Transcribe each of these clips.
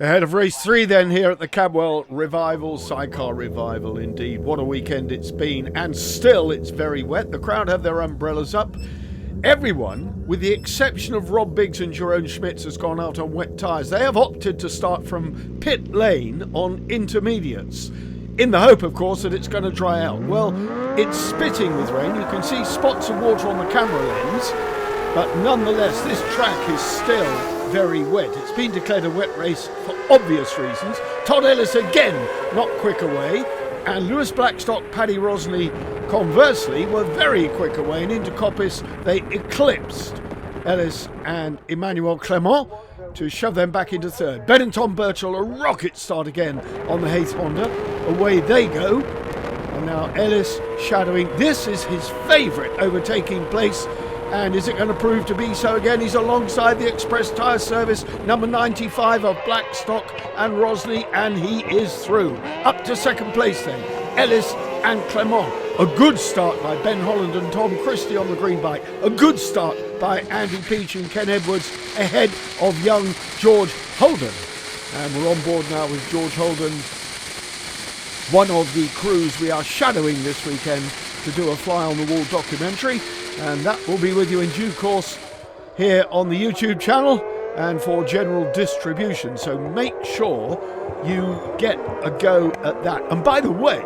Ahead of race 3 then here at the Cadwell Revival, Sidecar Revival indeed. What a weekend it's been, and still it's very wet. The crowd have their umbrellas up. Everyone, with the exception of Rob Biggs and Jerome Schmitz, has gone out on wet tyres. They have opted to start from pit lane on intermediates, in the hope, of course, that it's going to dry out. Well, it's spitting with rain. You can see spots of water on the camera lens, but nonetheless, this track is still very wet. It's been declared a wet race for obvious reasons. Todd Ellis again not quick away, and Lewis Blackstock, Paddy Rosney conversely were very quick away, and into Coppice they eclipsed Ellis and Emmanuel Clement to shove them back into third. Ben and Tom Birchall, a rocket start again on the Hayes Honda. Away they go, and now Ellis shadowing. This is his favourite overtaking place. And is it going to prove to be so again? He's alongside the Express Tyre Service, number 95 of Blackstock and Rosney, and he is through. Up to second place then, Ellis and Clement. A good start by Ben Holland and Tom Christie on the green bike. A good start by Andy Peach and Ken Edwards ahead of young George Holden. And we're on board now with George Holden, one of the crews we are shadowing this weekend to do a fly on the wall documentary. And that will be with you in due course here on the YouTube channel and for general distribution. So make sure you get a go at that. And by the way,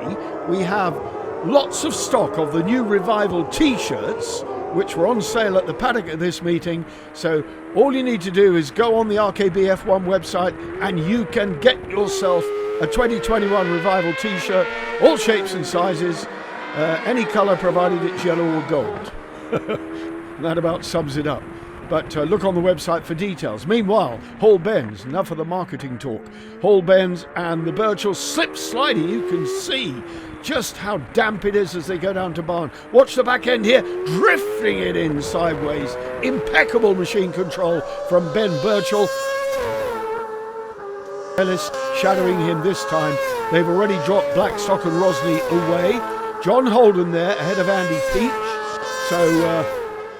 we have lots of stock of the new Revival t-shirts, which were on sale at the paddock at this meeting. So all you need to do is go on the RKBF1 website and you can get yourself a 2021 Revival t-shirt, all shapes and sizes, any colour provided it's yellow or gold. That about sums it up. But look on the website for details. Meanwhile, Hall Benz, enough of the marketing talk. Hall Benz and the Birchall slip sliding. You can see just how damp it is as they go down to barn. Watch the back end here, drifting it in sideways. Impeccable machine control from Ben Birchall. Ellis shadowing him this time. They've already dropped Blackstock and Rosney away. John Holden there ahead of Andy Peach. So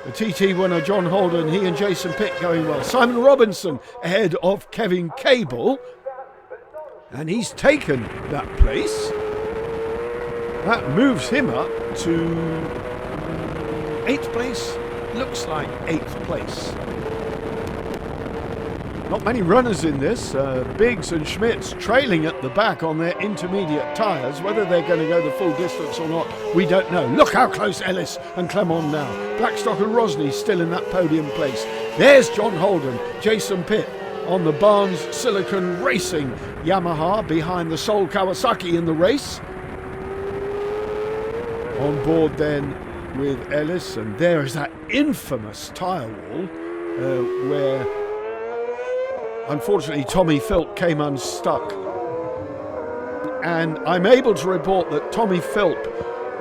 the TT winner, John Holden, he and Jason Pitt going well. Simon Robinson ahead of Kevin Cable. And he's taken that place. That moves him up to 8th place. Looks like 8th place. Not many runners in this. Biggs and Schmitz trailing at the back on their intermediate tyres. Whether they're going to go the full distance or not, we don't know. Look how close Ellis and Clement now. Blackstock and Rosney still in that podium place. There's John Holden, Jason Pitt on the Barnes Silicon Racing Yamaha behind the Sol Kawasaki in the race. On board then with Ellis, and there is that infamous tyre wall where unfortunately Tommy Philp came unstuck. And I'm able to report that Tommy Philp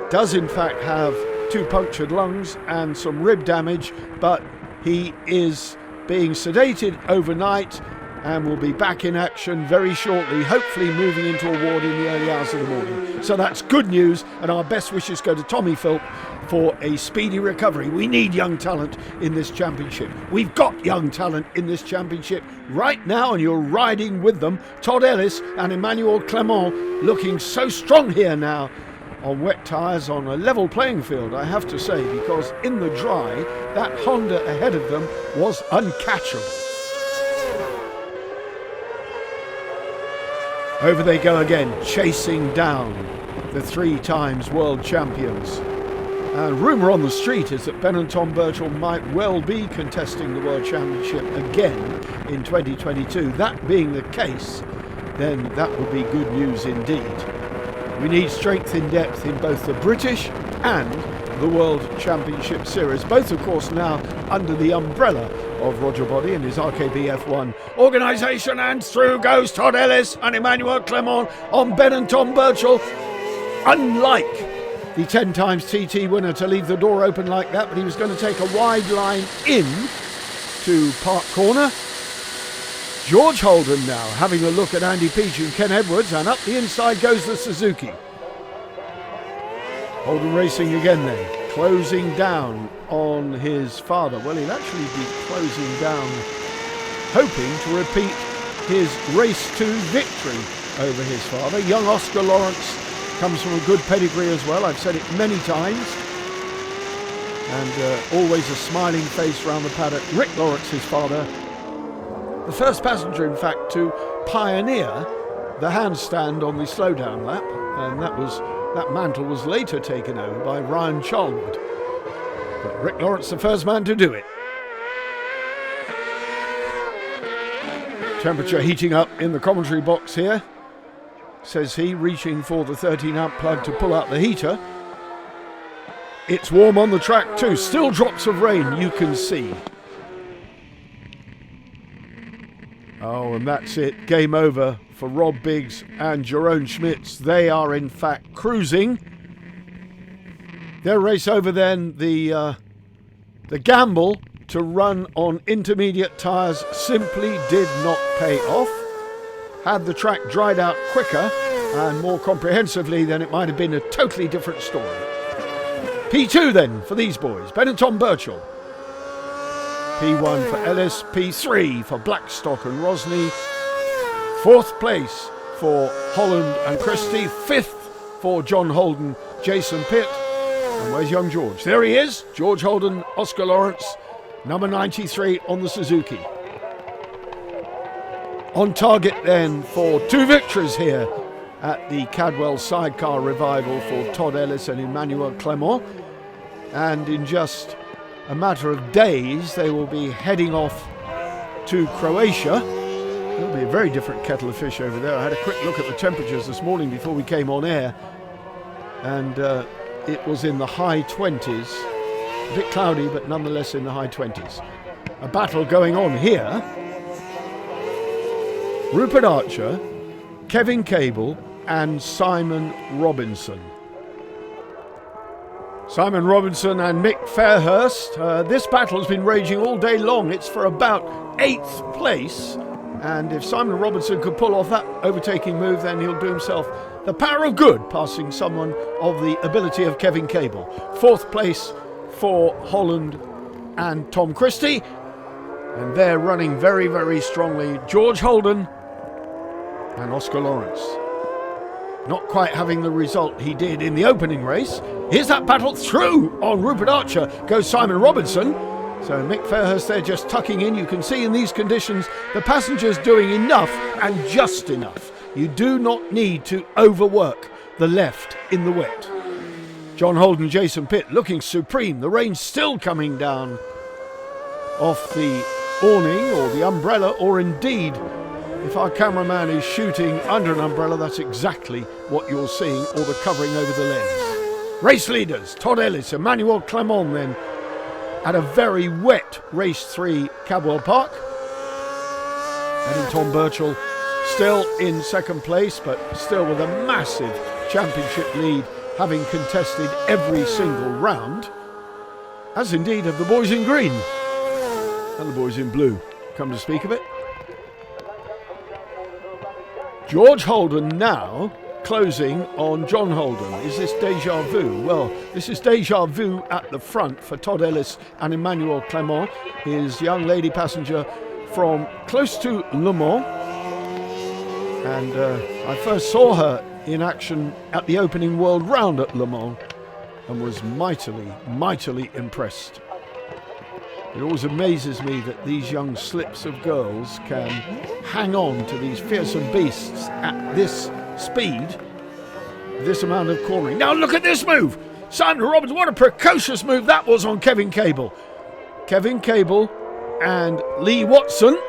does in fact have 2 punctured lungs and some rib damage, but he is being sedated overnight and will be back in action very shortly, hopefully moving into a ward in the early hours of the morning. So that's good news, and our best wishes go to Tommy Philp for a speedy recovery. We need young talent in this championship. We've got young talent in this championship right now, and you're riding with them. Todd Ellis and Emmanuel Clement looking so strong here now on wet tyres on a level playing field, I have to say, because in the dry, that Honda ahead of them was uncatchable. Over they go again, chasing down the 3 times world champions. And rumour on the street is that Ben and Tom Birchall might well be contesting the World Championship again in 2022. That being the case, then that would be good news indeed. We need strength in depth in both the British and the World Championship Series, both of course now under the umbrella of Roger Body and his RKBF1 organisation. And through goes Todd Ellis and Emmanuel Clement on Ben and Tom Birchall. Unlike the 10 times TT winner to leave the door open like that, but he was going to take a wide line in to Park Corner. George Holden now having a look at Andy Peach and Ken Edwards, and up the inside goes the Suzuki. Holden racing again then, closing down on his father. Well, he'll actually be closing down, hoping to repeat his race 2 victory over his father. Young Oscar Lawrence comes from a good pedigree as well. I've said it many times. And always a smiling face around the paddock. Rick Lawrence, his father, the first passenger, in fact, to pioneer the handstand on the slowdown lap, and that mantle was later taken over by Ryan Charlwood. But Rick Lawrence, the first man to do it. Temperature heating up in the commentary box here, says he, reaching for the 13-amp plug to pull out the heater. It's warm on the track too. Still drops of rain, you can see. Oh, and that's it. Game over for Rob Biggs and Jerome Schmitz. They are, in fact, cruising. Their race over then, the gamble to run on intermediate tyres simply did not pay off. Had the track dried out quicker and more comprehensively, then it might have been a totally different story. P2 then for these boys, Ben and Tom Birchall. P1 for Ellis, P3 for Blackstock and Rosney. 4th place for Holland and Christie. 5th for John Holden, Jason Pitt. And where's young George? There he is, George Holden, Oscar Lawrence, number 93 on the Suzuki. On target then for 2 victories here at the Cadwell Sidecar Revival for Todd Ellis and Emmanuel Clement. And in just a matter of days, they will be heading off to Croatia. It'll be a very different kettle of fish over there. I had a quick look at the temperatures this morning before we came on air, and it was in the high 20s. A bit cloudy, but nonetheless in the high 20s. A battle going on here. Rupert Archer, Kevin Cable and Simon Robinson. Simon Robinson and Mick Fairhurst. This battle has been raging all day long. It's for about 8th place. And if Simon Robinson could pull off that overtaking move, then he'll do himself the power of good, passing someone of the ability of Kevin Cable. 4th place for Holland and Tom Christie. And they're running very, very strongly. George Holden and Oscar Lawrence. Not quite having the result he did in the opening race. Here's that battle through on Rupert Archer. Goes Simon Robinson. So Mick Fairhurst there just tucking in. You can see in these conditions the passengers doing enough and just enough. You do not need to overwork the left in the wet. John Holden, Jason Pitt looking supreme. The rain still coming down off the awning or the umbrella, or indeed, if our cameraman is shooting under an umbrella, that's exactly what you're seeing, or the covering over the lens. Race leaders, Todd Ellis, Emmanuel Clement then, at a very wet race 3 Cadwell Park. And Tom Birchall still in 2nd place, but still with a massive championship lead, having contested every single round, as indeed have the boys in green and the boys in blue, come to speak of it. George Holden now closing on John Holden. Is this deja vu? Well, this is deja vu at the front for Todd Ellis and Emmanuel Clement, his young lady passenger from close to Le Mans. And I first saw her in action at the opening World Round at Le Mans and was mightily, mightily impressed. It always amazes me that these young slips of girls can hang on to these fearsome beasts at this speed, this amount of cornering. Now look at this move! Simon Robbins, what a precocious move that was on Kevin Cable. Kevin Cable and Lee Watson.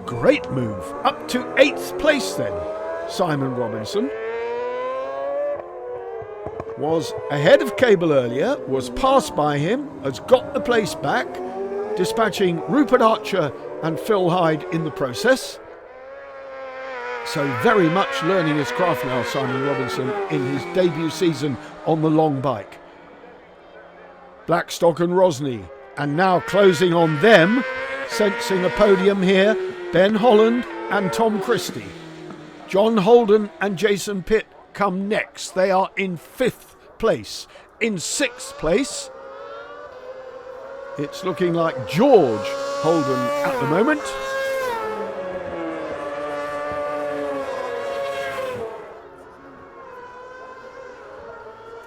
Great move. Up to 8th place then, Simon Robinson. Was ahead of Cable earlier, was passed by him, has got the place back, dispatching Rupert Archer and Phil Hyde in the process. So very much learning his craft now, Simon Robinson, in his debut season on the long bike. Blackstock and Rosney, and now closing on them, sensing a podium here, Ben Holland and Tom Christie. John Holden and Jason Pitt come next. They are in 5th place. In 6th place It's looking like George Holden at the moment.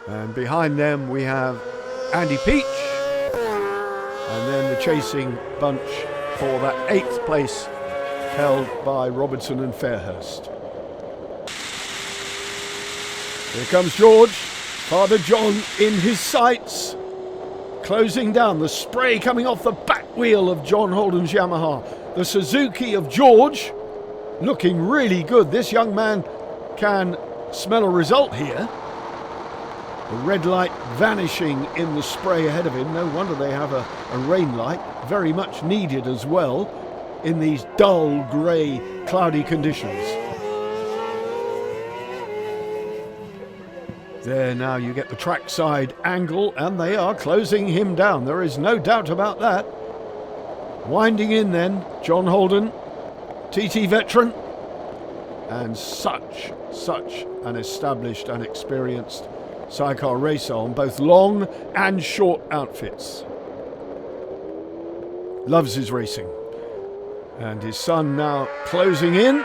And behind them we have Andy Peach. And then the chasing bunch for that 8th place held by Robertson and Fairhurst. Here comes George. Father John in his sights. Closing down. The spray coming off the back wheel of John Holden's Yamaha. The Suzuki of George looking really good. This young man can smell a result here. The red light vanishing in the spray ahead of him. No wonder they have a rain light. Very much needed as well in these dull, grey, cloudy conditions. There now you get the trackside angle, and they are closing him down. There is no doubt about that. Winding in then, John Holden, TT veteran, and such an established and experienced Sidecar racer on both long and short outfits. Loves his racing. And his son now closing in.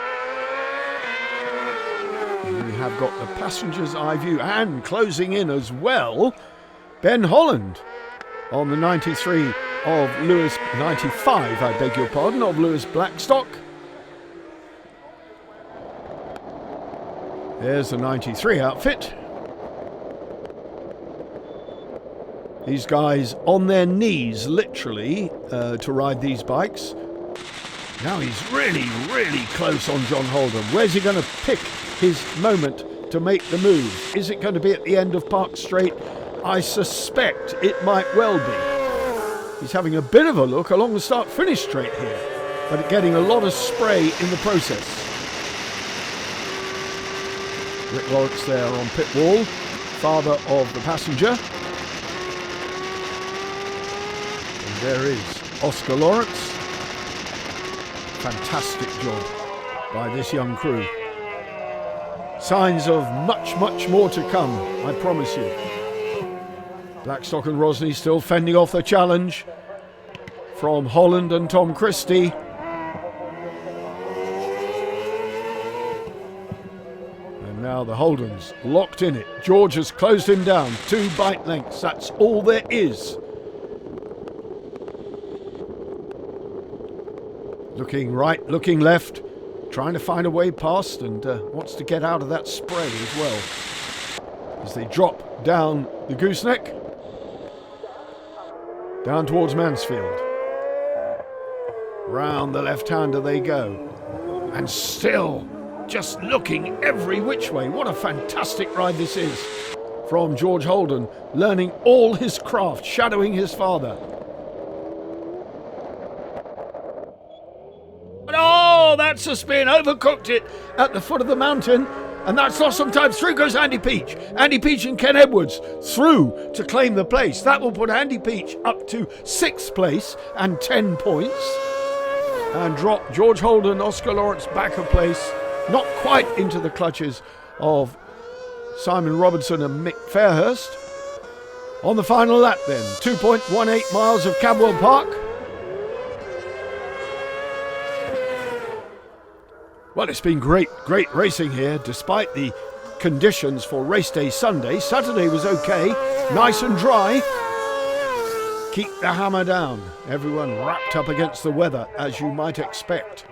We have got the passenger's eye view, and closing in as well, Ben Holland on the 93 of Lewis, 95 I beg your pardon, of Lewis Blackstock. There's the 93 outfit. These guys on their knees, literally, to ride these bikes. Now he's really close on John Holden. Where's he going to pick his moment to make the move? Is it going to be at the end of Park Straight? I suspect it might well be. He's having a bit of a look along the start-finish straight here, but getting a lot of spray in the process. Rick Lawrence there on pit wall, father of the passenger. And there is Oscar Lawrence. Fantastic job by this young crew. Signs of much more to come, I promise you. Blackstock and Rosny still fending off the challenge from Holland and Tom Christie. And now the Holdens locked in it. George has closed him down. 2 bike lengths, that's all there is. Looking right, looking left, trying to find a way past, and wants to get out of that spray as well. As they drop down the gooseneck, down towards Mansfield. Round the left-hander they go. And still just looking every which way. What a fantastic ride this is from George Holden, learning all his craft, shadowing his father. That's a spin, overcooked it at the foot of the mountain, and that's lost some time. Through goes Andy Peach. Andy Peach and Ken Edwards through to claim the place. That will put Andy Peach up to 6th place and 10 points, and drop George Holden, Oscar Lawrence back a place, not quite into the clutches of Simon Robertson and Mick Fairhurst. On the final lap then, 2.18 miles of Cadwell Park. Well, it's been great racing here, despite the conditions for race day Sunday. Saturday was okay, nice and dry. Keep the hammer down. Everyone wrapped up against the weather, as you might expect.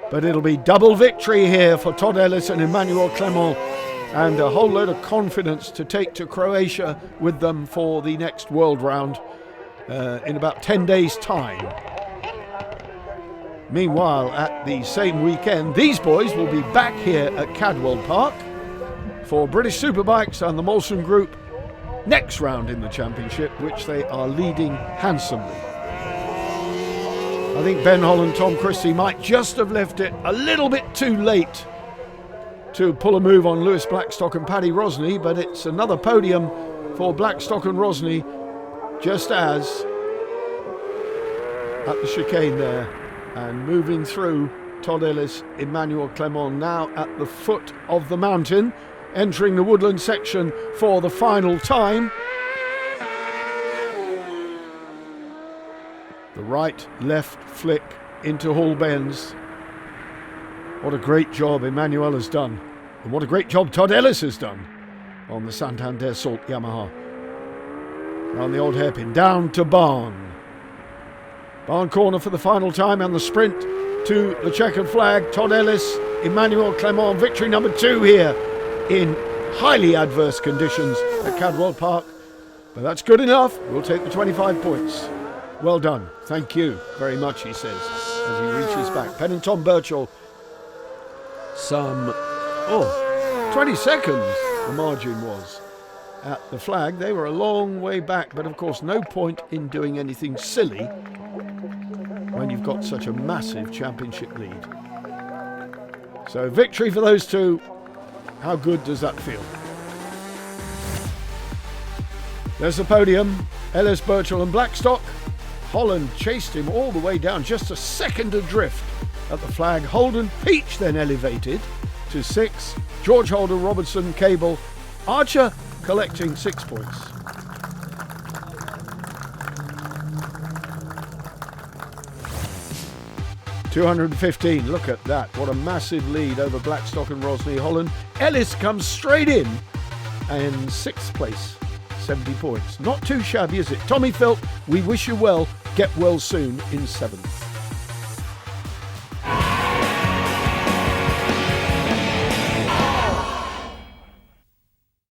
But it'll be double victory here for Todd Ellis and Emmanuel Clement, and a whole load of confidence to take to Croatia with them for the next World Round in about 10 days' time. Meanwhile, at the same weekend, these boys will be back here at Cadwell Park for British Superbikes and the Molson Group next round in the championship, which they are leading handsomely. I think Ben Holland, Tom Christie might just have left it a little bit too late to pull a move on Lewis Blackstock and Paddy Rosny, but it's another podium for Blackstock and Rosny, just as at the chicane there. And moving through, Todd Ellis, Emmanuel Clement now at the foot of the mountain, entering the woodland section for the final time. right, left, flick into Hall Bends. What a great job Emmanuel has done. And what a great job Todd Ellis has done on the Santander Salt Yamaha. Round the old hairpin, down to Barn. Barn corner for the final time, and the sprint to the checkered flag. Todd Ellis, Emmanuel Clement, victory number 2 here in highly adverse conditions at Cadwell Park. But that's good enough. We'll take the 25 points. Well done. Thank you very much, he says, as he reaches back. Penn and Tom Birchall, some 20 seconds the margin was at the flag. They were a long way back, but of course no point in doing anything silly when you've got such a massive championship lead. So victory for those two. How good does that feel? There's the podium. Ellis, Birchall and Blackstock. Holland chased him all the way down, just a second adrift at the flag. Holden, Peach then elevated to 6. George Holder, Robertson, Cable, Archer collecting 6 points. $215, look at that. What a massive lead over Blackstock and Rosny. Holland. Ellis comes straight in and 6th place, 70 points. Not too shabby, is it? Tommy Philp, we wish you well. Get well soon in 7th.